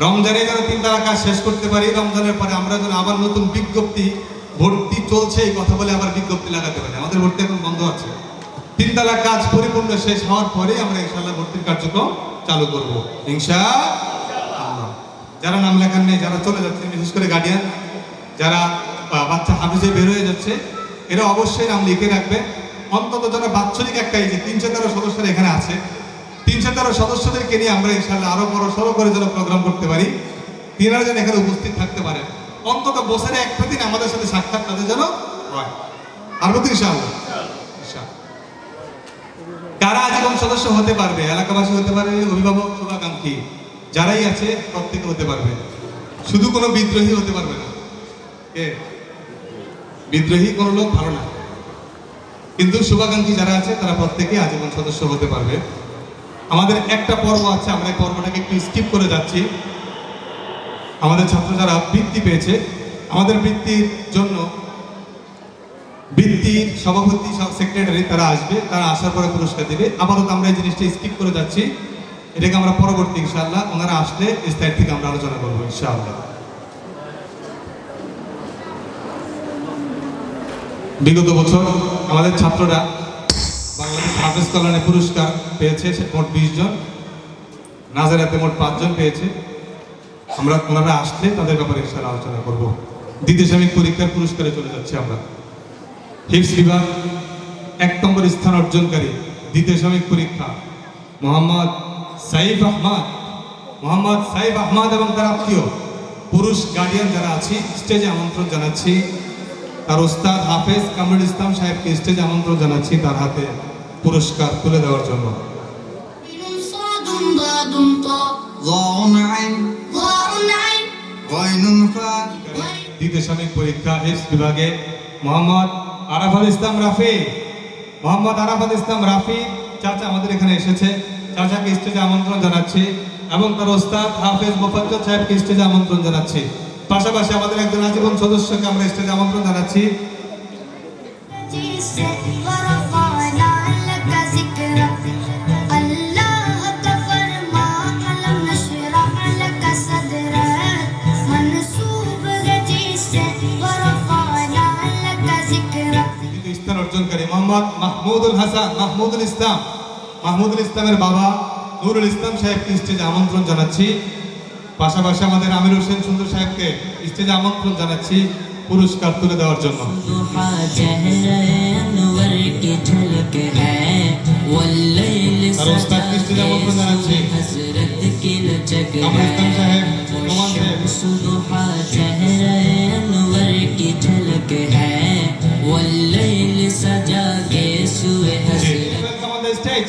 রমজানে যেন 3 তালা কাজ শেষ করতে পারি, রমজানের পরে আমরা যেন আবার নতুন বিজ্ঞপ্তি, ভর্তি চলছে এই কথা বলে আবার বিজ্ঞপ্তি লাগাতে পারি। আমাদের ভর্তি এখন বন্ধ আছে। 3 তালা কাজ পরিপূর্ণ শেষ হওয়ার পরে আমরা ইনশাআল্লাহ ভর্তির কার্যক্রম চালু করব ইনশাআল্লাহ। যারা নাম লেখান নেই, যারা চলে যাচ্ছে, বিশেষ করে গার্ডিয়ান যারা বাচ্চা হাফিজে বের হয়ে যাচ্ছে, এরা অবশ্যই নাম লিখে রাখবে। অন্তত যারা বাৎসরিক একটা এই যে 313 সদস্যরা এখানে আছে, 313 সদস্যদেরকে নিয়ে আমরা ইনশাআল্লাহ আরো বড় সড়ো করে যেন প্রোগ্রাম করতে পারি। 3,000 জন এখানে উপস্থিত থাকতে পারে। অন্তত বছরে একটা দিন আমাদের সাথে সাক্ষাৎ তাদের যেন হয়। পারবো তো ইনশাআল্লাহ? কারা আজীবন সদস্য হতে পারবে? এলাকাবাসী হতে পারবে, অভিভাবক, শুভাকাঙ্ক্ষী যারাই আছে প্রত্যেকে হতে পারবে। শুধু কোনো বিদ্রোহী হতে পারবে না। কে বিদ্রোহী কোনো লোক ভালো না, কিন্তু শুভাকাঙ্ক্ষী যারা আছে তারা প্রত্যেকে আজীবন সদস্য হতে পারবে। আমাদের একটা পর্ব আছে, আমরা এই পর্বটাকে একটু স্কিপ করে যাচ্ছি। আমাদের ছাত্র যারা বৃত্তি পেয়েছে, আমাদের বৃত্তির জন্য বৃত্তির সভাপতি, সেক্রেটারি তারা আসবে, তারা আসার পরে পুরস্কার দেবে। আপাতত আমরা এই জিনিসটা স্কিপ করে যাচ্ছি, এটাকে আমরা পরবর্তী ইনশাআল্লাহ ওনারা আসলে স্থায়ী থেকে আমরা আলোচনা করবো ইনশাআল্লাহ। বিগত বছর আমাদের ছাত্ররা বাংলাদেশ হাফেজ কল্যাণে পুরস্কার পেয়েছে মোট 20 জন, নাজারাতে মোট 5 জন পেয়েছে। আমরা ওনারা আসলে তাদের ব্যাপারে ইনশাআল্লাহ আলোচনা করবো। দ্বিতীয় সাময়িক পরীক্ষার পুরস্কারে চলে যাচ্ছে আমরা। হিফজ বিভাগ 1 নম্বর স্থান অর্জনকারী দ্বিতীয় সাময়িক পরীক্ষা মোহাম্মদ সাইফ আহমদ এবং তার আত্মীয় পুরুষ গার্ডিয়ান যারা আছি স্টেজে আমন্ত্রণ জানাচ্ছি। তার ওস্তাদ হাফেজ কামরুল ইসলাম সাহেবকে স্টেজে আমন্ত্রণ জানাচ্ছি তার হাতে পুরস্কার তুলে দেওয়ার জন্য। দ্বিতীয় সাময়িক পরীক্ষা হিফজ বিভাগে মোহাম্মদ আরাফাত ইসলাম রাফি চাচা আমাদের এখানে এসেছে, চাচাকে স্টেজে আমন্ত্রণ জানাচ্ছি এবং তার ওস্তাদ হাফেজ মোফাজ্জল সাহেবকে স্টেজে আমন্ত্রণ জানাচ্ছি। পাশাপাশি আমাদের একজন আজীবন সদস্যকে আমরা স্টেজে আমন্ত্রণ জানাচ্ছি। স্থান অর্জনকারী মোহাম্মদ মাহমুদুল ইসলামের বাবা নুরুল ইসলাম সাহেবকে স্টেজে আমন্ত্রণ জানাচ্ছি। পাশাপাশি আমাদের আমির হোসেন সুন্দর সাহেবকে স্টেজে আমন্ত্রণ জানাচ্ছি পুরস্কার তুলে দেওয়ার জন্য। তার ওস্তাদকে স্টেজে আমন্ত্রণ জানাচ্ছি কামরুল ইসলাম সাহেব, নোমান সাহেব।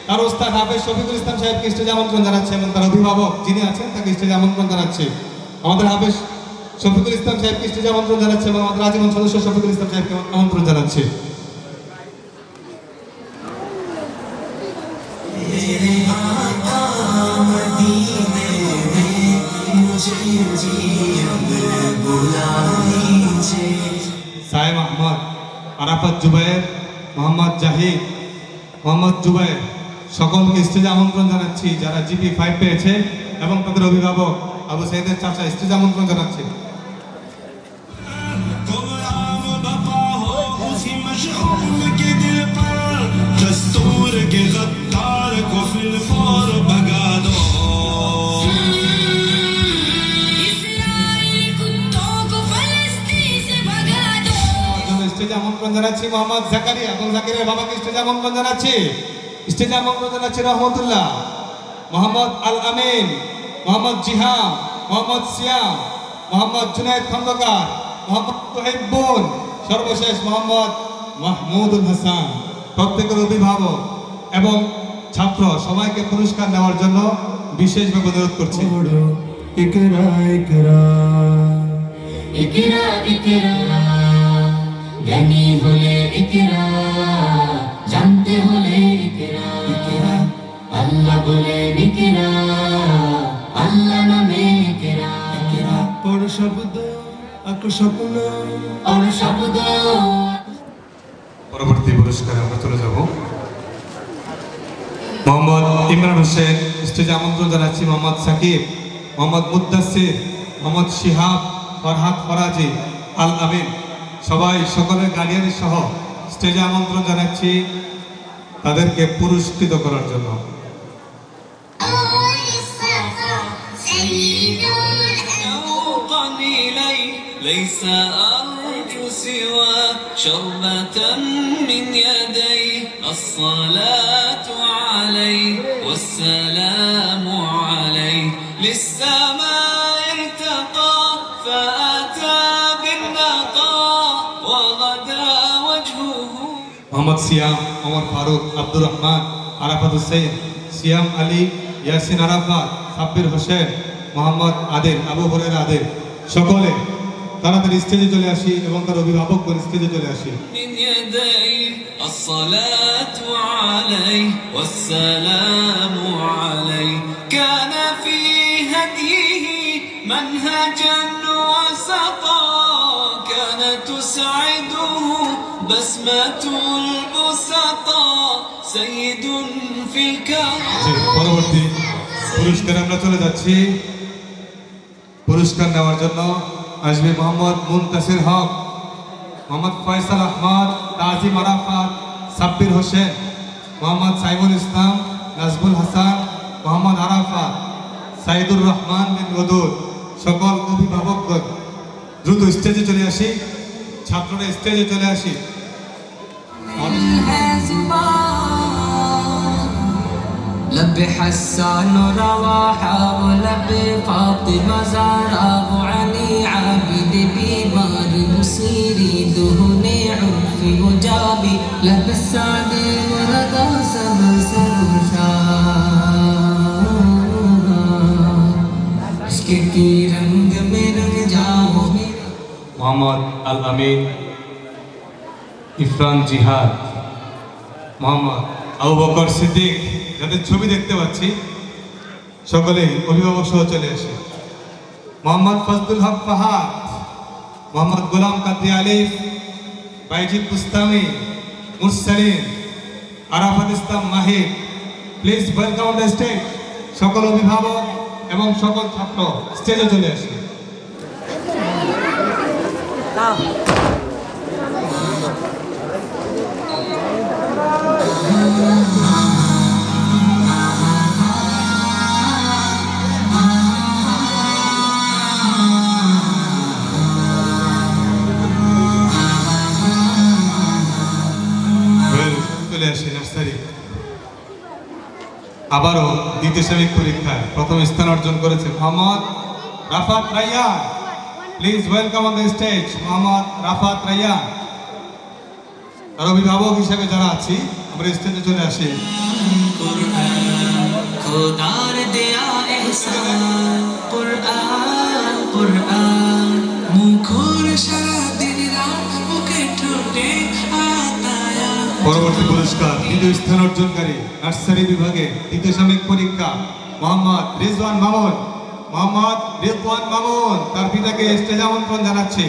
তার ওস্তাদ হাফেজ শফিকুল ইসলাম সাহেবকে স্টেজে আমন্ত্রণ জানাচ্ছে এবং তার অভিভাবক যিনি আছেন তাকে স্টেজে আমন্ত্রণ জানাচ্ছে। আমাদের হাফেজ শফিকুল ইসলাম সাহেবকে স্টেজে আমন্ত্রণ জানাচ্ছে এবং আমাদের আজীবন সদস্য শফিকুল ইসলাম সাহেবকে আমন্ত্রণ জানাচ্ছে। সায়েম আহমদ, আরাফাত জুবায়ের, মোহাম্মদ জাহিদ, মোহাম্মদ জুবায়ের সকলকে স্টেজে আমন্ত্রণ জানাচ্ছি যারা জিপি 5 পেয়েছে এবং তাদের অভিভাবক আবু সাইদের চাচা স্টেজে আমন্ত্রণ জানাচ্ছে। স্টেজে আমন্ত্রণ জানাচ্ছি মোহাম্মদ জাকারিয়া এবং জাকারিয়ার বাবাকে স্টেজে আমন্ত্রণ জানাচ্ছি। স্টেজে আমন্ত্রণ জানাচ্ছি রহমতুল্লাহ, মোহাম্মদ আল আমিন, মোহাম্মদ জিহাম, মোহাম্মদ সিয়াম, মোহাম্মদ জুনায়েদ খন্দকার, মোহাম্মদ তোহিবুন, সর্বশেষ মোহাম্মদ মাহমুদুল হাসান। প্রত্যেকের অভিভাবক এবং ছাত্র সবাইকে পুরস্কার নেওয়ার জন্য বিশেষভাবে অনুরোধ করছি। জ্ঞানী হলে ইকরা, জানতে হলে ইকরা, আল্লাহ বলে ইকরা, আল্লাহ নামে ইকরা, পড় শব্দ আঁকো স্বপ্ন, পড় শব্দ। পরবর্তী পুরস্কারে আমরা চলে যাব। মোহাম্মদ ইমরান হোসেন স্টেজে আমন্ত্রণ জানাচ্ছি। মোহাম্মদ সাকিব, মোহাম্মদ মুদ্দাসির, মোহাম্মদ শিহাব, ফরহাদ ফরাজি, আল আমিন সবাই সকলের গার্ডিয়ান সহ স্টেজে আমন্ত্রণ জানাচ্ছি তাদেরকে পুরস্কৃত করার জন্য। ليس أرجو سوى شربة من يدي الصلاة عليه والسلام عليه للسماء ارتقى فأتى بالنقاء وغدا وجهه মোহাম্মদ সিয়াম, ওমর ফারুক, আব্দুর রহমান, আরাফাত হুসেন, সিয়াম আলী, ইয়াসিন আরাফাত, সাব্বির হোসেন, মোহাম্মদ আদিল, আবু হুরায়রা আদিল সকলে তাড়াতাড়ি স্টেজে চলে আসি এবং তার অভিভাবকগণ স্টেজে চলে আসি। من يديه الصلاة عليه والسلام عليه كان في هديه منهجا وسطا كان تسعده بسمة البسطاء سيد في الكون পরবর্তী পুরস্কার আমরা চলে যাচ্ছি। পুরস্কার নেওয়ার জন্য আসবে মোহাম্মদ মুনতাসির হক, মোহাম্মদ ফয়সাল আহমদ, তাজিম আরাফাত, সাব্বির হোসেন, মোহাম্মদ সাইমুল ইসলাম, নাজমুল হাসান, মোহাম্মদ আরাফাত, সাইদুর রহমান বিন ওদুদ সকল অভিভাবকগণ দ্রুত স্টেজে চলে আসি, ছাত্ররা স্টেজে চলে আসি। لب حسان رواحة ولب فاطمة زهرا أبو علي عابد بيمار مصيري دهن عرفي وجابي لب السعد ورضا سبس عشق की रंग में रंग जाओ মোহাম্মদ আল আমিন, ইরফান জিহাদ, মোহাম্মদ আবু বকর সিদ্দিক যাদের ছবি দেখতে পাচ্ছি সকলেই অভিভাবক সহ চলে আসে। মোহাম্মদ ফজলুল হক ফাহাদ, মোহাম্মদ গোলাম কাদরি আলিফ, Bayazid Bustami, Mursalin, Arafat Islam Mahir, please welcome on the stage. সকল অভিভাবক এবং সকল ছাত্র স্টেজে চলে আসে। চলে আসে নার্সারি। আবারও দ্বিতীয় সাময়িক পরীক্ষায় প্রথম স্থান অর্জন করেছে Mohammad Rafat Rayyan. Please welcome on the stage Mohammad Rafat Rayyan. তার অভিভাবক হিসেবে যারা আছি আমরা স্টেজে চলে আসি। खुदार दिया एहसान कुरआन कुरआन मुखर सारा दिन रात मुखे ठोटे आताया পরবর্তী পুরস্কার দ্বিতীয় স্থান অর্জনকারী নার্সারি বিভাগে দ্বিতীয় সাময়িক পরীক্ষা মোহাম্মদ রিজওয়ান মামুন। মোহাম্মদ রিজওয়ান মামুন তার পিতাকে স্টেজে আমন্ত্রণ জানাচ্ছি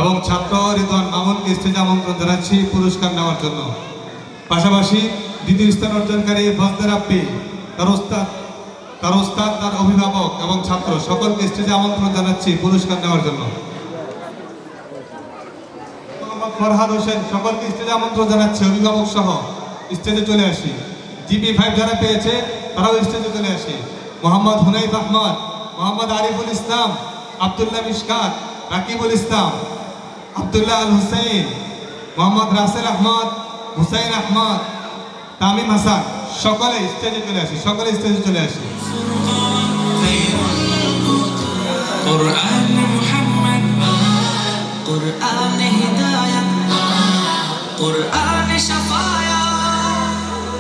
এবং ছাত্র রিজওয়ান মামুনকে স্টেজে আমন্ত্রণ জানাচ্ছি পুরস্কার নেওয়ার জন্য। পাশাপাশি দ্বিতীয় স্থান অর্জনকারী ফজলে রাব্বি, তার ওস্তাদ, তার অভিভাবক এবং ছাত্র সকলকে স্টেজে আমন্ত্রণ জানাচ্ছি পুরস্কার নেওয়ার জন্য। ফরহাদ হোসেন সকলকে স্টেজে আমন্ত্রণ জানাচ্ছে অভিভাবক সহ স্টেজে চলে আসি। জিপি 5 যারা পেয়েছে তারাও স্টেজে চলে আসি। মোহাম্মদ হুনাইফ আহমদ, মোহাম্মদ আরিফুল ইসলাম, আব্দুল্লাহ মিশকাত, রাকিবুল ইসলাম, আব্দুল্লাহ আল হুসাইন, মোহাম্মদ রাসেল আহমদ, হুসাইন আহমদ, তামিম হাসান সকলে স্টেজে চলে আসি, সকলে স্টেজে চলে আসি। قرآن محمد قرآن هداية قرآن شفايا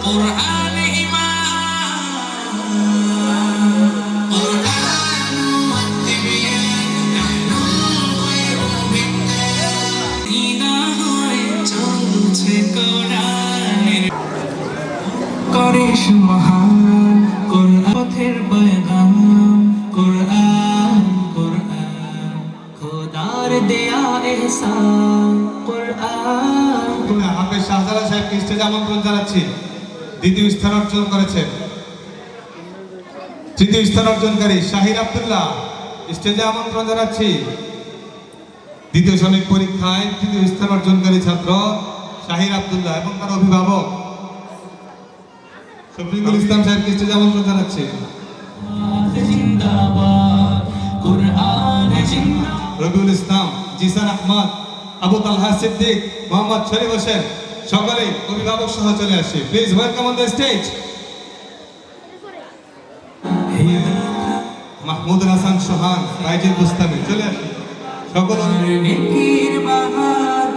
قرآن إيمان قرآن والتبيان نحن الخير بالدين هوي চলছে কোরআনের করিস মহান কোরআন পথের বয়গাম কোরআন কোরআন খোদার দেয়া এহসান কোরআন হাফেজ শাহজালাল সাহেবকে স্টেজে আমন্ত্রণ জানাচ্ছি, দ্বিতীয় স্থান অর্জন করেছেন। তৃতীয় স্থান অর্জনকারী শাহির আব্দুল্লাহ স্টেজে আমন্ত্রণ জানাচ্ছি। দ্বিতীয় সাময়িক পরীক্ষায় তৃতীয় স্থান অর্জনকারী ছাত্র শাহির আব্দুল্লাহ এবং তার অভিভাবক শফিকুল ইসলাম সাহেবকে স্টেজে আমন্ত্রণ জানাচ্ছি। জিন্দাবাদ কুরআন জিন্দাবাদ রবিউল ইসলাম, জিসান আহমদ, আবু তালহা সিদ্দিক, মোহাম্মদ শরীফ হোসেন সকলেই অভিভাবক সহ চলে আসে। Please welcome on the stage. Mahmud Hasan Sohan, Raizul Bustami চলে আসে। সকল নেকির বাহার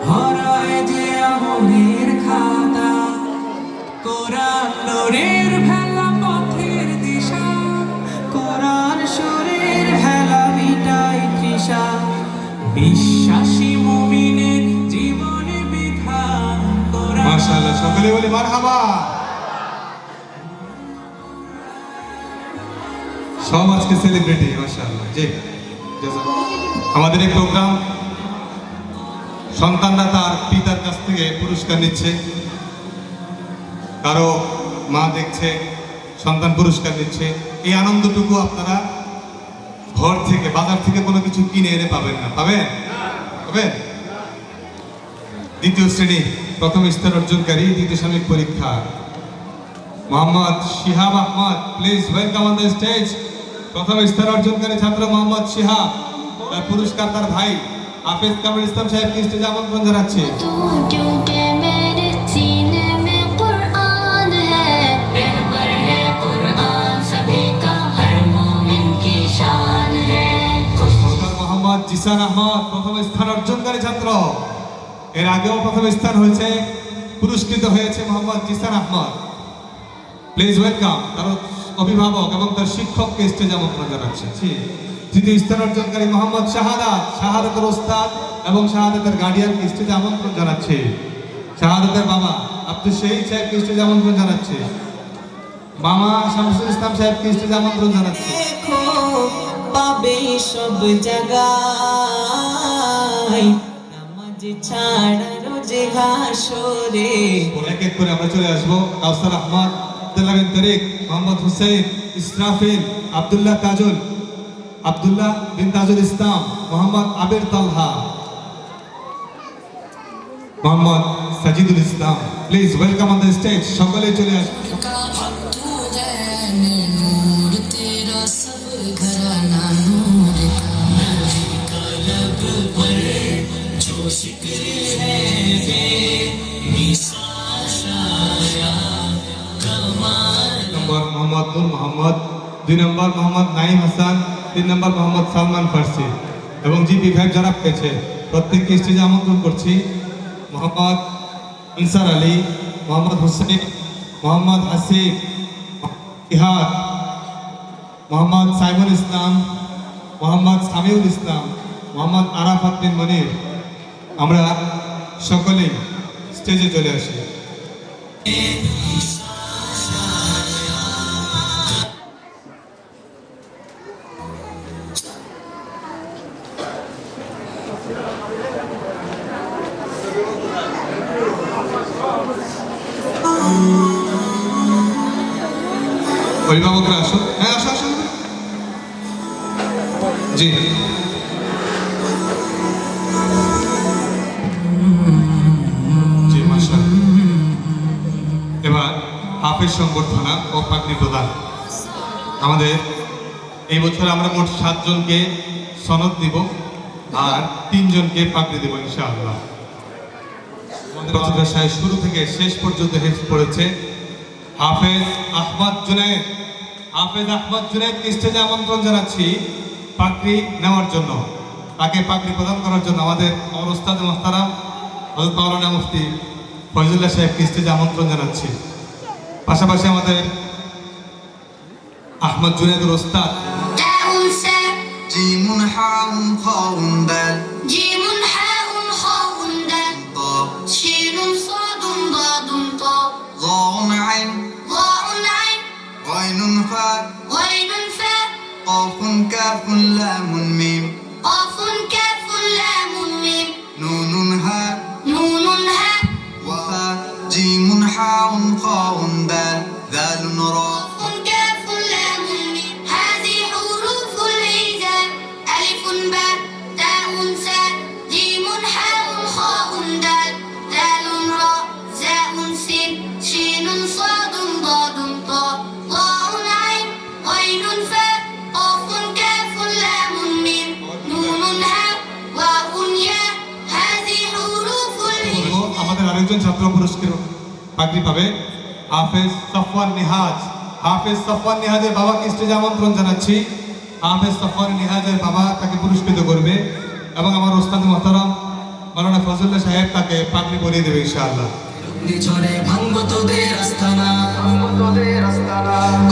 ভরায় যে আমলের খাতা কোরআন নূরের ভেলা পথের দিশা কোরআন সুরের ভেলা মিটাই তৃষা বিশ্বাসী মুমিনের জীবনে বিধান কোরআন মাশাআল্লাহ, সকলে বলি মারহাবা। সব আজকে সেলিব্রিটি মাশাআল্লাহ। জি আমাদের এই প্রোগ্রাম সন্তানরা তার পিতার কাছ থেকে পুরস্কার নিচ্ছে, কারো মা দেখছে সন্তান পুরস্কার নিচ্ছে। এই আনন্দটুকু আপনারা ঘর থেকে বাজার থেকে কোনো কিছু কিনে এনে পাবেন না। পাবেন? পাবেন? দ্বিতীয় শ্রেণী প্রথম স্থান অর্জনকারী দ্বিতীয় সাময়িক পরীক্ষা Mohammad Shihab Ahmed, please welcome on the stage. প্রথম স্থান অর্জনকারী ছাত্র মোহাম্মদ শিহাব, তার পুরস্কার তার ভাই হাফেজ কামরুল ইসলাম সাহেবকে স্টেজে আমন্ত্রণ জানাচ্ছে। क्योंकि मेरे सीने में कुरान है, रहबर है कुरआन सभी का हर मोमिन की शान है ডক্টর মোহাম্মদ জিসান আহমদ প্রথম স্থান অর্জনকারী ছাত্র। এর আগেও প্রথম স্থান হয়েছে, পুরস্কৃত হয়েছে মোহাম্মদ জিসান আহমদ। প্লিজ ওয়েলকাম তার অভিভাবক এবং তার শিক্ষককে স্টেজে আমন্ত্রণ জানাচ্ছে। তৃতীয় স্থান অর্জনকারী মোহাম্মদ শাহাদাত, শাহাদাতের ওস্তাদ এবং শাহাদাতের গার্ডিয়ানকে স্টেজে আমন্ত্রণ জানাচ্ছে। শাহাদাতের বাবা আব্দুল শহীদ সাহেবকে স্টেজে আমন্ত্রণ জানাচ্ছে। মামা শামসুল ইসলাম সাহেবকে স্টেজে আমন্ত্রণ জানাচ্ছে। দেখো পাবে সব জায়গায় নামাজ ছাড়া রোজে হাসরে এক এক করে আমরা চলে আসবো। Kawsar Ahmad, Abdullah bin Tariq, Mohammad Hossain, Israfil, Abdullah Kajol, Abdullah bin Tajul Islam, Mohammad Abir Talha, Mohammad Sajidul Islam. Please welcome on the stage. সকলেই চলে আসবে। नूर तेरा सब घराना नूर का कलब पर जो जिक्र है बेमिसाल शाया कमाल নম্বর মোহাম্মদ নূর মোহাম্মদ, 2 নম্বর মোহাম্মদ নাইম হাসান, 3 নম্বর মোহাম্মদ সালমান ফার্সি এবং জি বিভাগ যারা পেয়েছে প্রত্যেককে স্টেজে আমন্ত্রণ করছি। মোহাম্মদ আনসার আলী, মোহাম্মদ হুসেন, মোহাম্মদ হাসিব, ইহাদ, মোহাম্মদ সাইমুল ইসলাম, মোহাম্মদ সামিউল ইসলাম, মোহাম্মদ আরাফাত বিন মনির। আমরা সকলেই স্টেজে চলে আসি। অভিভাবকরা আসো। হ্যাঁ আসো আসো। জি জি মাশাআল্লাহ। এবার হাফেজ সংবর্ধনা ও পাগড়ি প্রদান। আমাদের এই বছর আমরা মোট 7 জনকে সনদ দিব আর 3 জনকে পাগড়ি দেব ইনশাআল্লাহ। আমাদের মাদ্রাসায় শুরু থেকে শেষ পর্যন্ত হেফজ পড়েছে হাফেজ আহমদ জুনায়েদ। হাফেজ আহমদ জুনায়েদকে স্টেজে আমন্ত্রণ জানাচ্ছি পাগড়ি নেওয়ার জন্য, তাকে পাগড়ি প্রদান করার জন্য। আমাদের আমার ওস্তাদ মোহতারাম হযরত মাওলানা মুফতি ফয়জুল্লাহ সাহেবকে স্টেজে আমন্ত্রণ জানাচ্ছি। পাশাপাশি আমাদের আহমদ জুনায়েদের ওস্তাদ تاء ساء جيم حاء خاء دال جيم حاء خاء دال طاء شين صاد ضاد طاء ظاء عين ضاء عين غين فاء غين فاء قاف كاف لام ميم قاف كاف لام ميم نون هاء نون هاء وفاء جيم حاء خاء دال ذال راء قاف كاف لام কয়েকজন ছাত্র পুরস্কার পাগড়ি পাবে। হাফেজ সফওয়ান নিহাজ, হাফেজ সফওয়ান নিহাজের বাবাকে স্টেজে আমন্ত্রণ জানাচ্ছি। হাফেজ সফওয়ান নিহাজের বাবা তাকে পুরস্কৃত করবে এবং আমার ওস্তাদ মোহতারাম মাওলানা ফজলুল্লাহ সাহেব তাকে পাগড়ি পরিয়ে দেবে ইনশাআল্লাহ। ঝরে ভাঙবো তোদের আস্তানা,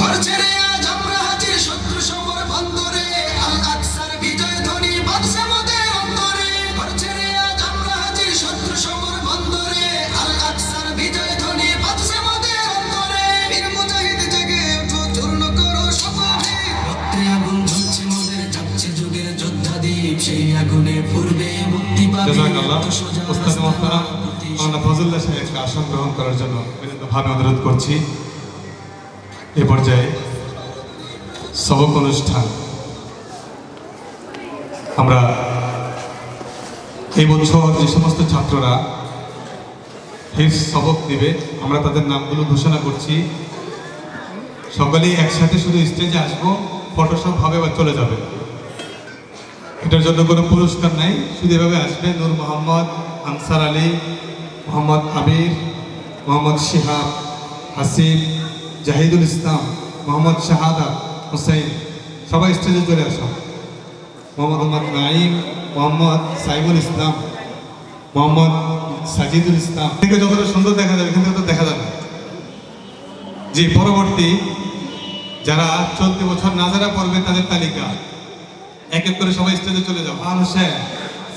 ঘর ছেড়ে আজ আমরা হাজির শত্রু সমর বন্দরে, আল আকসার বিজয় ধ্বনি বাজছে মোদের অন্তরে। ঘর ছেড়ে আজ আমরা হাজির শত্রু সমর বন্দরে, আল আকসার বিজয় ধ্বনি বাজছে মোদের অন্তরে। বীর মুজাহিদ জেগে ওঠো, চূর্ণ করো সকল ভিড়। রক্তে আগুন জ্বলছে মোদের, যাচ্ছে যুগের যোদ্ধা দ্বীপ, সেই আগুনে পূর্বে মুক্তি পাবে। জাযাকাল্লাহ। ওস্তাদ মোহতারাম মাওলানা ফজলুল্লাহ সাহেবকে আসন গ্রহণ করার জন্য বিনীতভাবে অনুরোধ করছি। এ পর্যায়ে সবক অনুষ্ঠান আমরা এই বছর যে সমস্ত ছাত্ররা হিফজ সবক দিবে আমরা তাদের নামগুলো ঘোষণা করছি। সকলেই একসাথে শুধু স্টেজে আসবো, ফটোশপ হবে বা চলে যাবে। এটার জন্য কোনো পুরস্কার নাই, শুধু এভাবে আসবে। নূর মোহাম্মদ, আনসার আলী, মোহাম্মদ আবির, মোহাম্মদ শিহাব, হাসিব, জাহিদুল ইসলাম, মোহাম্মদ শাহাদা হুসাইন, সবাই স্টেজে চলে আসো। মোহাম্মদ নাইম, মোহাম্মদ সাইবুল ইসলাম, মোহাম্মদ সাজিদুল ইসলাম। থেকে যতটা সুন্দর দেখা যাবে এখান থেকে তো দেখা যাবে। জি, পরবর্তী যারা চলতি বছর নাজারা পড়বে তাদের তালিকা এক এক করে সবাই স্টেজে চলে যাও। খান হোসেন,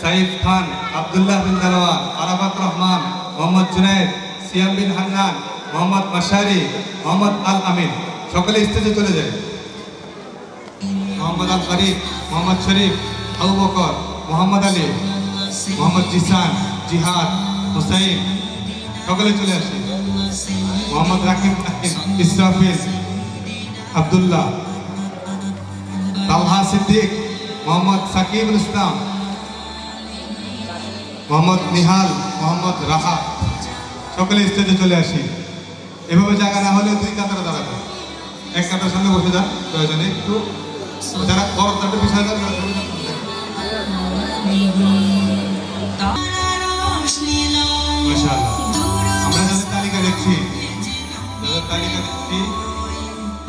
সাইফ খান, আব্দুল্লাহ বিন দালাওয়ার, আরাফাত রহমান, মোহাম্মদ জুনায়েদ, সিয়াম বিন হান্নান, মোহাম্মদ মাশারি, মোহাম্মদ আল আমিন, সকলে স্টেজে চলে যায়। মোহাম্মদ আল ফারিক, মোহাম্মদ শরীফ, আবু বকর, মোহাম্মদ আলী, মোহাম্মদ জিসান, জিহাদ, হুসাইন, সকলে চলে আসে। মোহাম্মদ রাকিব, ইসরাফিল, আব্দুল্লাহ, তালহা সিদ্দিক, মোহাম্মদ সাকিবুল ইসলাম, মোহাম্মদ নিহাল, মোহাম্মদ রাহা, সকলে স্টেজে চলে আসি। এভাবে জায়গা না হলে দুই কাতারে দাঁড়াবে, এক কাতার সামনে বসে যান প্রয়োজনে। একটু যারা বড় তাদের পিছনে যান। মাশাআল্লাহ। আমরা যাদের তালিকা দেখছি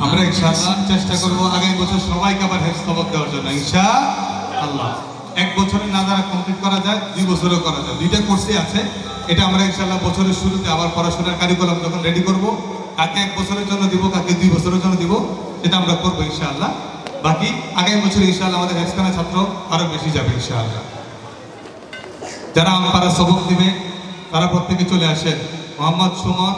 আমরা ইনশাআল্লাহ চেষ্টা করবো আগামী বছর সবাইকে আবার হেফজ সবক দেওয়ার জন্য ইনশাআল্লাহ। এক বছরের না যারা কমপ্লিট করা যায় 2 বছরও করা যায়, 2টা কোর্সই আছে। এটা আমরা ইনশাআল্লাহ বছরের শুরুতে আবার পড়াশোনার কারিকুলাম যখন রেডি করব, কাকে 1 বছরের জন্য দিব, কাকে 2 বছরের জন্য দিব, সেটা আমরা করবো ইনশাআল্লাহ। বাকি আগামী বছর ইনশাআল্লাহ আমাদের হেফজখানা ছাত্র আরো বেশি যাবে ইনশাআল্লাহ। যারা আমপারা সবক দিবে তারা প্রত্যেকে চলে আসেন। মোহাম্মদ সুমন,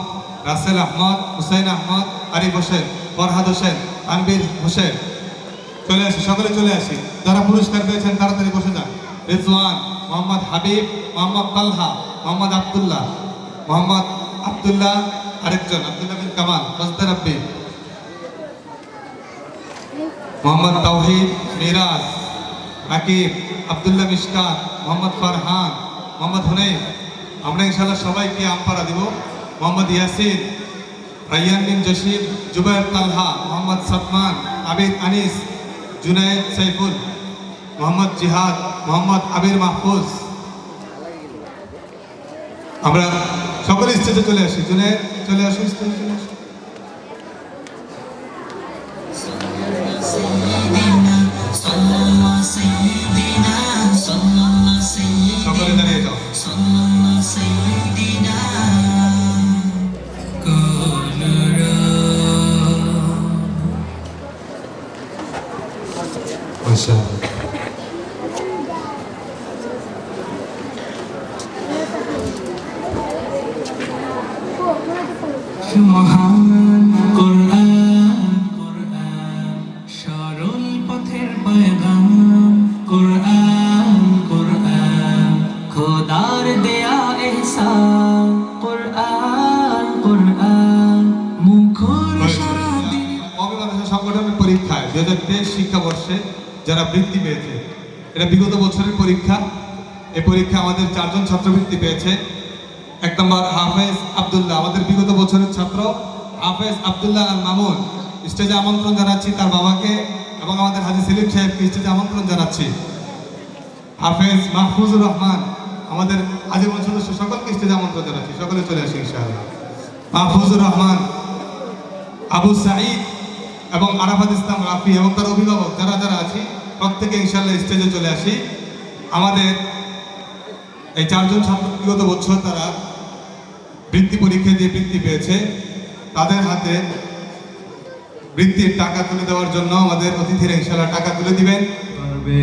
রাসেল আহমদ, হুসাইন আহমদ, আরিফ হোসেন, ফরহাদ হোসেন, তানবীর হোসেন, চলে আসি, সকলে চলে আসি। যারা পুরস্কার পেয়েছেন তাড়াতাড়ি বসে যান। রিজওয়ান, মোহাম্মদ হাবিব, মোহাম্মদ তালহা, মোহাম্মদ আব্দুল্লাহ, মোহাম্মদ আব্দুল্লাহ, আরেকজন আব্দুল্লাহ বিন কামাল, ফজদা রাব্বি, মোহাম্মদ তাওহিদ, মিরাজ, আকিব, আব্দুল্লাহ মিশকাত, মোহাম্মদ ফারহান, মোহাম্মদ হুনাইন। আমরা ইনশাআল্লাহ সবাইকে আমপারা দিব। মোহাম্মদ ইয়াসিন, রাইয়ান বিন জসিম, জুবাইর তালহা, মোহাম্মদ সাদমান, আবিদ আনিস, জুনায়েদ সাইফুল, মোহাম্মদ জিহাদ, মোহাম্মদ আবির মাহফুজ। আমরা সকলে স্টেজে চলে আসি। জুনায়েদ চলে আসুন, স্টেজে চলে আসুন। সকলে দাঁড়িয়ে যাও। মহান কোরআন, কোরআন সরল পথের পয়গাম। কোরআন, কোরআন খোদার দেয়া এহসান। কোরআন, কোরআন মুখর সারা দিন। অভিভাবক সংগঠনের পরীক্ষায় 2023 শিক্ষাবর্ষে যারা বৃত্তি পেয়েছে, এটা বিগত বছরের পরীক্ষা। এই পরীক্ষা আমাদের 4 জন ছাত্রবৃত্তি পেয়েছে। 1 নম্বর হাফেজ আব্দুল্লাহ, আমাদের বিগত বছরের ছাত্র হাফেজ আব্দুল্লাহ আল মামুন। স্টেজে আমন্ত্রণ জানাচ্ছি তার বাবাকে এবং আমাদের হাজী সেলিম সাহেবকে স্টেজে আমন্ত্রণ জানাচ্ছি। হাফেজ মাহফুজুর রহমান, আমাদের আজীবন সদস্য সকলকে স্টেজে আমন্ত্রণ জানাচ্ছি, সকলে চলে আসি ইনশাআল্লাহ। মাহফুজুর রহমান, আবু সাঈদ এবং আরাফাত ইসলাম রাফি এবং তার অভিভাবক যারা যারা আছি প্রত্যেকে ইনশাআল্লাহ স্টেজে চলে আসি। আমাদের এই 4 জন ছাত্র বিগত বছর তারা বৃত্তি পরীক্ষা দিয়ে বৃত্তি পেয়েছে, তাদের হাতে বৃত্তির টাকা তুলে দেওয়ার জন্য আমাদের অতিথিরা ইনশাআল্লাহ টাকা তুলে দিবেন। পারবে,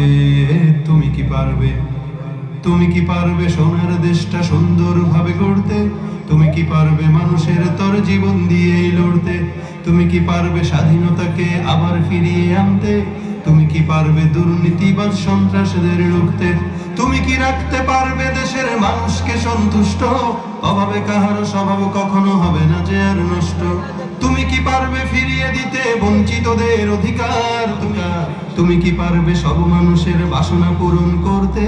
তুমি কি পারবে, তুমি কি পারবে সোনার দেশটা সুন্দরভাবে গড়তে? তুমি কি পারবে মানুষের তর জীবন দিয়ে লড়তে? তুমি কি পারবে স্বাধীনতাকে আবার ফিরিয়ে আনতে? তুমি কি পারবে দুর্নীতিবাজ সন্ত্রাসীদের রুখতে? তুমি কি রাখতে পারবে দেশের মানুষকে সন্তুষ্ট? অভাবে কাহারও স্বভাব কখনো হবে না যে আর নষ্ট। তুমি কি পারবে ফিরিয়ে দিতে বঞ্চিতদের অধিকার? তুমি কি পারবে সব মানুষের বাসনা পূরণ করতে?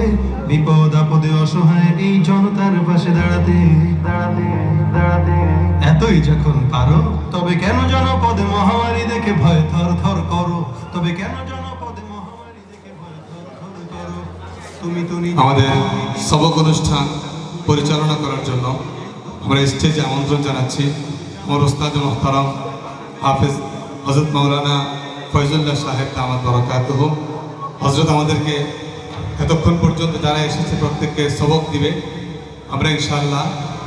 বিপদ আপদে অসহায় এই জনতার পাশে দাঁড়াতে দাঁড়াতে দাঁড়াতে। এতই যখন পারো তবে কেন জনপদে মহামারী দেখে ভয় থর থর করো? তবে কেন জনপদে মহামারী দেখে ভয় থর থর করো? তুমি তো আমাদের সবক অনুষ্ঠান পরিচালনা করার জন্য আমরা স্টেজে আমন্ত্রণ জানাচ্ছি আমার ওস্তাদ মোহতারাম হাফেজ হযরত মাওলানা ফয়জুল্লাহ সাহেব দামাত বরকাতুহু। হযরত আমাদেরকে এতক্ষণ পর্যন্ত যারা এসেছে প্রত্যেককে সবক দিবে। আমরা ইনশাআল্লাহ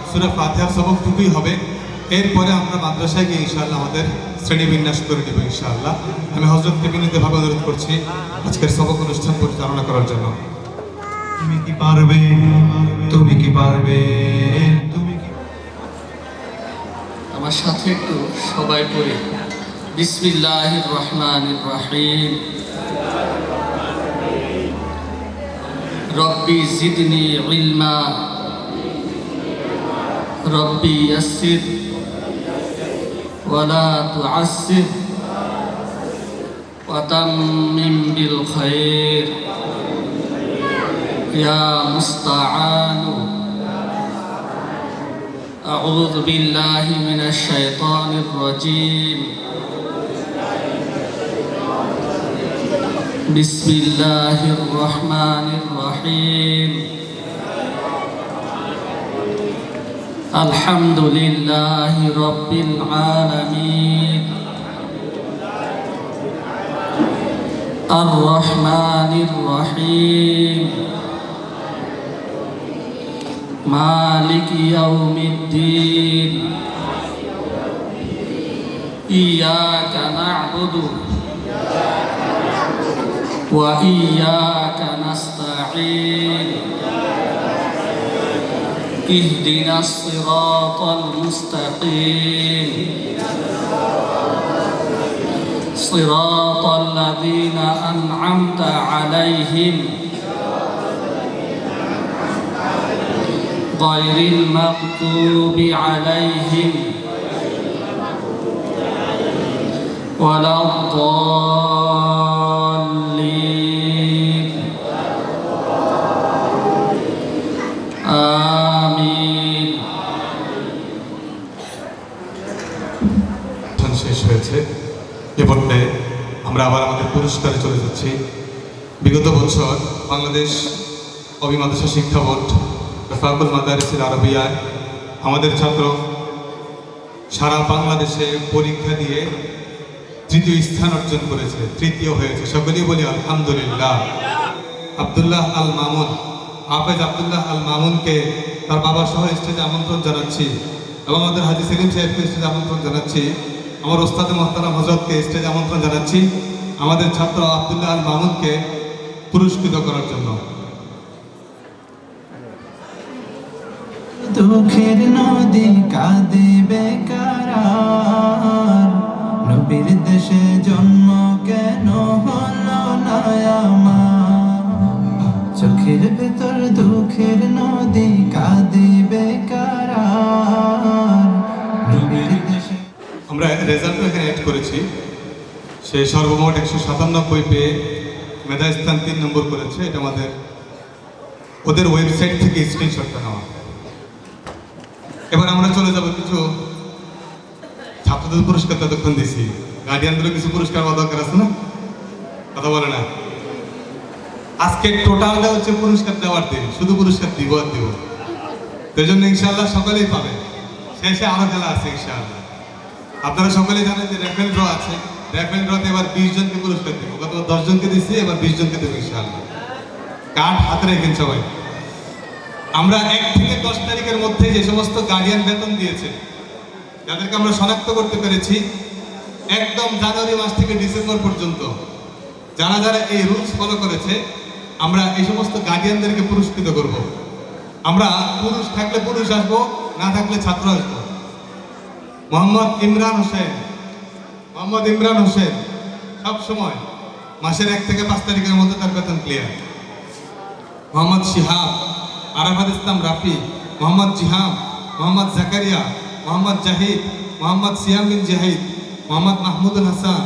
সূরা ফাতিহার সবকটুকুই হবে, এরপরে আমরা মাদ্রাসায় গিয়ে ইনশাআল্লাহ আমাদের শ্রেণী বিন্যাস করে দেব ইনশাআল্লাহ। আমি হযরতকে বিনীতভাবে অনুরোধ করছি আজকের সবক অনুষ্ঠান পরিচালনা করার জন্য। তুমি কি পারবে, তুমি কি পারবে, তুমি কি আমার সাথে একটু সবাই পড়ি। বিসমিল্লাহির রহমানির রহিম। রব্বি জিদনি ইলমা, রব্বি ইয়াসসির ওয়ালা তুআসসির ওয়া তাম্মিম বিল খায়র ইয়া মুস্তাআনু। أعوذ بالله من الشيطان الرجيم. بسم الله الرحمن الرحيم. الحمد لله رب العالمين الرحمن الرحيم مالك يوم الدين إياك نعبد وإياك نستعين اهدنا الصراط المستقيم صراط الذين أنعمت عليهم غير المغضوب عليهم ولا الضالين آمين. শেষ হয়েছে, এ পর্যায়ে আমরা আবার আমাদের পুরস্কারে চলে যাচ্ছি। বিগত বছর বাংলাদেশ অভিমাদ্রাসা শিক্ষা বোর্ড ফাকুল মাদারিসিল আরবিয়ায় আমাদের ছাত্র সারা বাংলাদেশে পরীক্ষা দিয়ে 3য় স্থান অর্জন করেছে, 3য় হয়েছে। সকলেই বলি আলহামদুলিল্লাহ। আব্দুল্লাহ আল মামুন, হাফেজ আব্দুল্লাহ আল মামুনকে তার বাবা সহ স্টেজে আমন্ত্রণ জানাচ্ছি এবং আমাদের হাজী সেলিম সাহেবকে স্টেজে আমন্ত্রণ জানাচ্ছি। আমার ওস্তাদ মোহতারাম হযরতকে স্টেজে আমন্ত্রণ জানাচ্ছি আমাদের ছাত্র আব্দুল্লাহ আল মামুনকে পুরস্কৃত করার জন্য। দুঃখের নদী কাঁদে বেকারার, নবীর দেশে জন্ম কেন হলো না আমার? চোখের ভেতর দুঃখের নদী কাঁদে বেকারার, নবীর দেশে। আমরা রেজাল্টও এখানে অ্যাড করেছি। সে সর্বমোট 197 পেয়ে মেধা স্থান 3 নম্বর করেছে। এটা আমাদের ওদের ওয়েবসাইট থেকে স্ক্রিনশটটা নেওয়া। এবার আমরা চলে যাব কিছু ছাত্রদের পুরস্কার ততক্ষণ দিছি, গার্ডিয়ানদেরও কিছু পুরস্কার পাওয়া দরকার আছে না? কথা বলে না? আজকে টোটালটা হচ্ছে পুরস্কার দেওয়ার দিন, শুধু পুরস্কার দিব আর দিব। তো এই জন্য ইনশাআল্লাহ সকলেই পাবে। শেষে আরো খেলা আছে ইনশাআল্লাহ। আপনারা সকলেই জানেন যে র্যাফেল ড্র আছে। র্যাফেল ড্রতে এবার 20 জনকে পুরস্কার দেবো। গতবার 10 জনকে দিচ্ছি, এবার 20 জনকে দেবো ইনশাআল্লাহ। কার্ড হাতে রাখেন সবাই। আমরা 1 থেকে 10 তারিখের মধ্যে যে সমস্ত গার্ডিয়ান বেতন দিয়েছে, যাদেরকে আমরা শনাক্ত করতে পেরেছি, একদম জানুয়ারি মাস থেকে ডিসেম্বর পর্যন্ত যারা যারা এই রুলস ফলো করেছে, আমরা এই সমস্ত গার্ডিয়ানদেরকে পুরস্কৃত করব। আমরা পুরুষ থাকলে পুরুষ আসবো, না থাকলে ছাত্র আসবো। মোহাম্মদ ইমরান হোসেন সব সময় মাসের 1 থেকে 5 তারিখের মধ্যে তার বেতন ক্লিয়ার। মোহাম্মদ শিহাব, আরাফাত ইসলাম রাফি, মোহাম্মদ জিহাম, মোহাম্মদ জাকারিয়া, মোহাম্মদ জাহিদ, মোহাম্মদ সিয়াম বিন জাহিদ, মোহাম্মদ মাহমুদুল হাসান,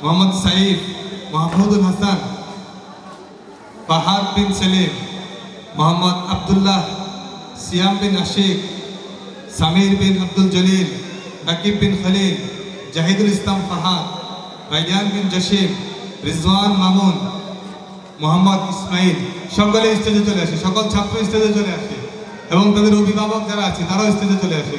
মোহাম্মদ সাইফ, মাহমুদুল হাসান, ফাহাদ বিন সেলিম, মোহাম্মদ আব্দুল্লাহ, সিয়াম বিন আশিক, সামির বিন আব্দুল জলিল, রাকিব বিন খলিল, জাহিদুল ইসলাম ফাহাদ, রাইয়ান বিন জসিম, রিজওয়ান মামুন, মোহাম্মদ ইসমাইল, সকলে স্টেজে চলে আসে। সকল ছাত্র স্টেজে চলে আসে এবং তাদের অভিভাবক যারা আছে তারাও স্টেজে চলে আসে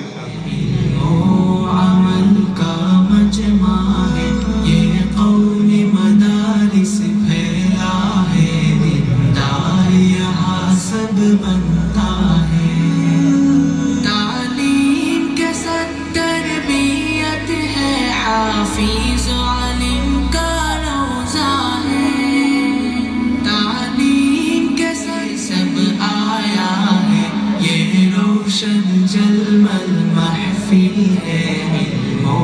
हाफिज आलिम का रोज़ा है, तालीम के सर सब आया है, ये रोशन जलमल महफिल है, इल्मो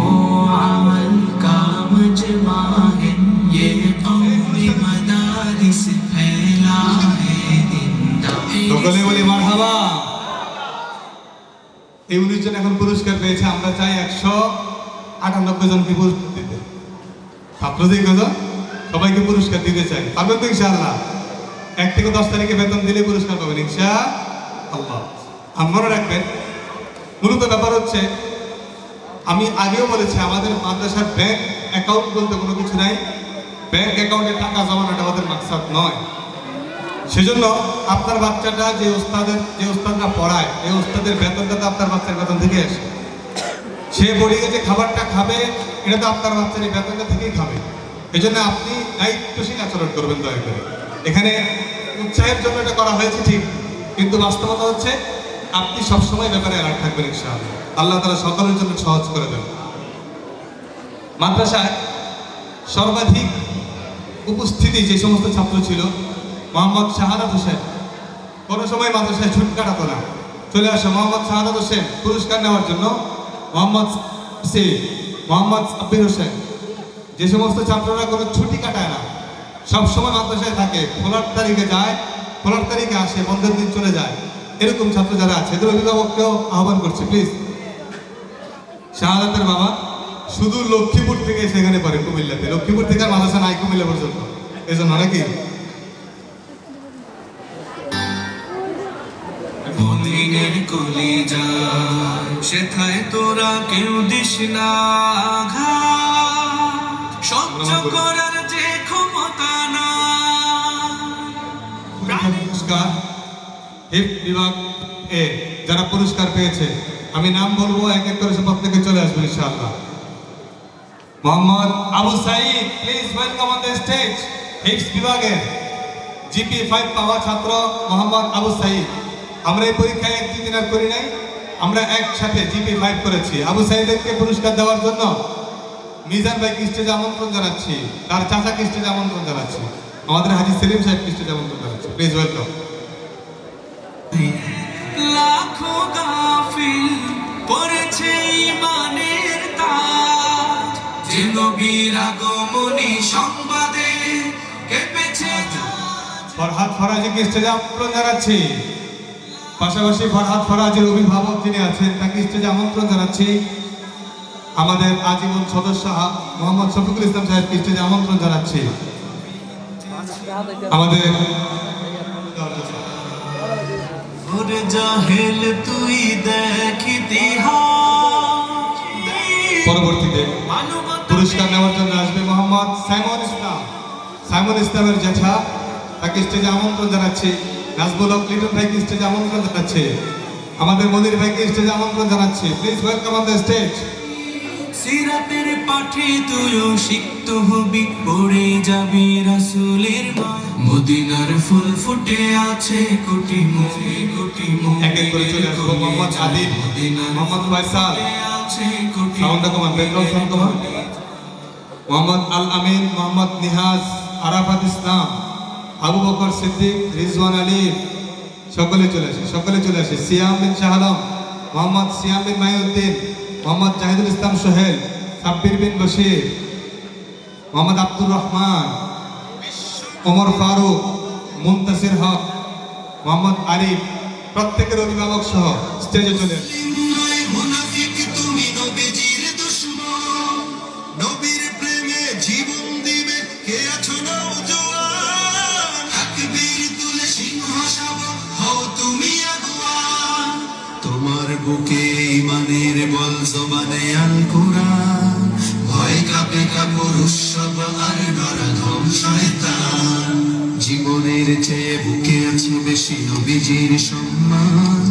अमल का मजमा है, ये कौमी मदारिस फैला है, সকলে বলি মারহাবা। এই 19 জন এখন পুরস্কার পেয়েছে। আমরা চাই 198 জনকে পুরস্কার দিতে। ছাত্রদের কত সবাইকে পুরস্কার দিতে চাই। পারবেন তো ইনশাআল্লাহ? 1 থেকে 10 তারিখে বেতন দিলে পুরস্কার পাবেন ইনশাআল্লাহ। আপনারা রাখবেন, মূলত ব্যাপার হচ্ছে, আমি আগেও বলেছি, আমাদের মাদ্রাসার ব্যাংক অ্যাকাউন্ট বলতে কোনো কিছু নাই। ব্যাংক অ্যাকাউন্টে টাকা জমানোটা আমাদের মাকসাদ নয়। সেজন্য আপনার বাচ্চাটা যে ওস্তাদরা পড়ায়, এই ওস্তাদের বেতনটা তো আপনার বাচ্চার বেতন থেকে আসে। সে বলিয়ে যে খাবারটা খাবে, এটা তো আপনার বাচ্চার এই বেতনটা থেকেই খাবে। এই জন্য আপনি দায়িত্বশীল আচরণ করবেন দয়া করে। এখানে উৎসাহের জন্য এটা করা হয়েছে ঠিক, কিন্তু বাস্তবতা হচ্ছে আপনি সবসময় ব্যাপারে অ্যালার্ট থাকবেন ইনশাআল্লাহ। আল্লাহ তাআলা সকলের জন্য সহজ করে দেন। মাদ্রাসায় সর্বাধিক উপস্থিতি যে সমস্ত ছাত্র ছিল, মোহাম্মদ শাহাদাত হোসেন কোনো সময় মাদ্রাসায় ছুটি কাটাতো না, চলে আসে মোহাম্মদ শাহাদাত হোসেন পুরস্কার নেওয়ার জন্য। মোহাম্মদ মোহাম্মদ আব্বির হোসেন, যে সমস্ত ছাত্ররা কোনো ছুটি কাটায় না, সবসময় মাদ্রাসায় থাকে, 15 তারিখে যায়, 15 তারিখে আসে, বন্ধের দিন চলে যায়, এরকম ছাত্র যারা আছে এদের অভিভাবককেও আহ্বান করছে, প্লিজ। শাহাদাতের বাবা শুধু লক্ষ্মীপুর থেকে সেখানে পড়ে, কুমিল্লাতে। লক্ষ্মীপুর থেকে আর মাদ্রাসা নাই কুমিল্লা পর্যন্ত, এই জন্য নাকি মদিনের কলিজা সেথায় তোরা কেউ দিস না আঘাত, সহ্য করার যে ক্ষমতা না। পুরস্কার হিফজ বিভাগ এ যারা পুরস্কার পেয়েছে, আমি নাম বলবো, এক এক করে সব থেকে চলে আসবে ইনশাআল্লাহ। Mohammad Abu Saeed, please welcome on the stage. হিফজ বিভাগের জিপি 5 পাওয়া ছাত্র মোহাম্মদ আবু সাইদ। আমরা এই পরীক্ষায় 1-2 দিন আর করি নাই, আমরা একসাথে জিপি 5 করেছি। আবু সাইদকে পুরস্কার দেওয়ার জন্য মিজান ভাইকে স্টেজে আমন্ত্রণ জানাচ্ছি, তার চাচাকে স্টেজে আমন্ত্রণ জানাচ্ছি, আমাদের হাজী সেলিম সাহেবকে স্টেজে আমন্ত্রণ জানাচ্ছি, প্লিজ ওয়েলকাম। লাখো গাফিল পড়েছে ঈমানের তাজ, যে নবীর আগমনী সংবাদে কেঁপেছে। ফরহাদ ফরাজিকে স্টেজে আমন্ত্রণ জানাচ্ছি, পাশাপাশি ফরহাদ ফরাজের অভিভাবক যিনি আছেন তাকে স্টেজে আমন্ত্রণ জানাচ্ছি। আমাদের আজীবন সদস্য মোহাম্মদ শফিকুল ইসলাম সাহেবকে স্টেজে আমন্ত্রণ জানাচ্ছি। আমাদের জাহেল তুই দেখ ইতিহাস, পরবর্তীতে পুরস্কার নেওয়ার জন্য আসবে মোহাম্মদ সাইমন ইসলাম। সাইমন ইসলামের জ্যাঠা তাকে স্টেজে আমন্ত্রণ জানাচ্ছি। নাজমুল হক লিটন ভাইকে স্টেজে আমন্ত্রণ জানাচ্ছে। আমাদের মনির ভাইকে স্টেজে আমন্ত্রণ জানাচ্ছি। Please welcome on the stage. সিরাতের পাঠে তুইও সিক্ত হবি, পড়ে যাবি রাসূলের মায়। মদিনার ফুল ফুটে আছে কোটি মুখে কোটি মুখে। এক এক করে চলে আসবো। মোহাম্মদ আদিল, মোহাম্মদ ফয়সাল, সাউন্ডটা কমান, ব্যাকগ্রাউন্ড সাউন্ড কমান। মোহাম্মদ আল আমিন, মোহাম্মদ নিহাজ, আরাফাত ইসলাম, আবু বকর সিদ্দিক, রিজওয়ান আলী, সকলে চলে আসে, সকলে চলে আসে। সিয়াম বিন শাহ আলম, মোহাম্মদ সিয়াম বিন মাইউদ্দিন, মোহাম্মদ জাহিদুল ইসলাম সোহেল, সাব্বির বিন বশির, মোহাম্মদ আব্দুর রহমান, ওমর ফারুক, মুনতাসির হক, মোহাম্মদ আরিফ, প্রত্যেকের অভিভাবক সহ স্টেজে চলে আসে। নয় মুনাফিক তুমি নবীজির দুশমন, নবীর প্রেমে জীবন দিবে কে আছো নওজোয়ান। তাকবীর তুলে সিংহ শাবক হও তুমি আগুয়ান। তোমার বুকে ঈমানের বল জবানে আল কুরআন। ভয় কাঁপে কাপড় উৎসব আর নরধম শয়তান। জীবনের চেয়ে বুকে আছে বেশি নবীজির সম্মান।